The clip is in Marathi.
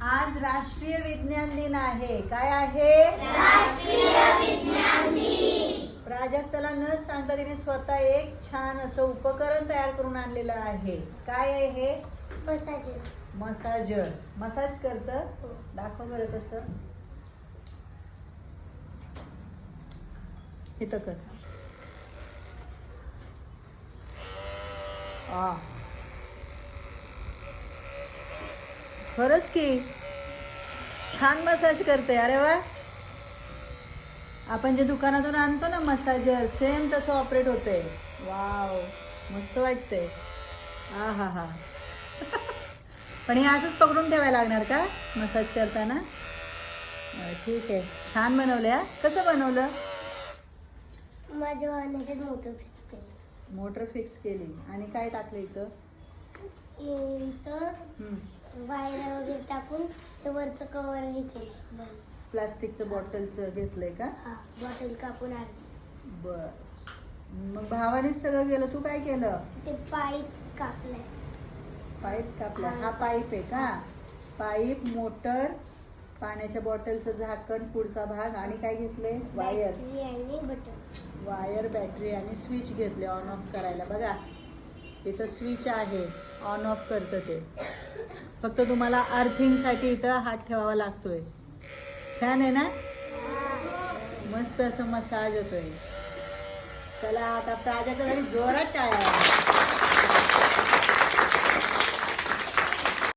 आज राष्ट्रीय विज्ञान दिन आहे. काय आहे? राष्ट्रीय विज्ञान दिन. प्राजक्ताला न सांगता तिने स्वतः एक छान असं उपकरण तयार करून आणलेलं आहे. काय आहे हे? मसाजर. मसाजर. मसाज करत. हो. दाखव बरं कसं. इथं कर. खरंच की छान मसाज करते. अरे वा, आपण जे दुकानातून आणतो ना मसाजर, सेम तसं ऑपरेट होते. वाव, मस्त वाटते. हा हा हा. पण हे असंच पकडून ठेवायला लागणार का मसाज करताना? ठीक आहे, छान बनवलं. कसं बनवलं? माझ्या वाहनाच्यात मोटर फिक्स केली. मोटर फिक्स केली आणि काय टाकलं इथं? वायर वगैरे टाकून ते वरचं कवर हे केलं. प्लास्टिकचं बॉटलचं घेतलंय का? हा, बॉटल कापून आणली. बर. मग भावानेच सगळं केलं, तू काय केलं? ते पाईप कापलाय. पाईप कापला. हा पाईप आहे का? पाईप, मोटर, पाण्याच्या बॉटलचं झाकण, पुढचा भाग आणि काय घेतले? वायर. बॅटरी आणि बटन. वायर, बॅटरी आणि स्विच घेतले ऑन ऑफ करायला. बघा इथं स्विच आहे, ऑन ऑफ करतं ते. फक्त तुम्हाला अर्थिंगसाठी इथं हात ठेवावा लागतोय. छान आहे ना? मस्त असं मसाज होतोय. चला आता प्राजक्तासाठी जोरात टाळ्या.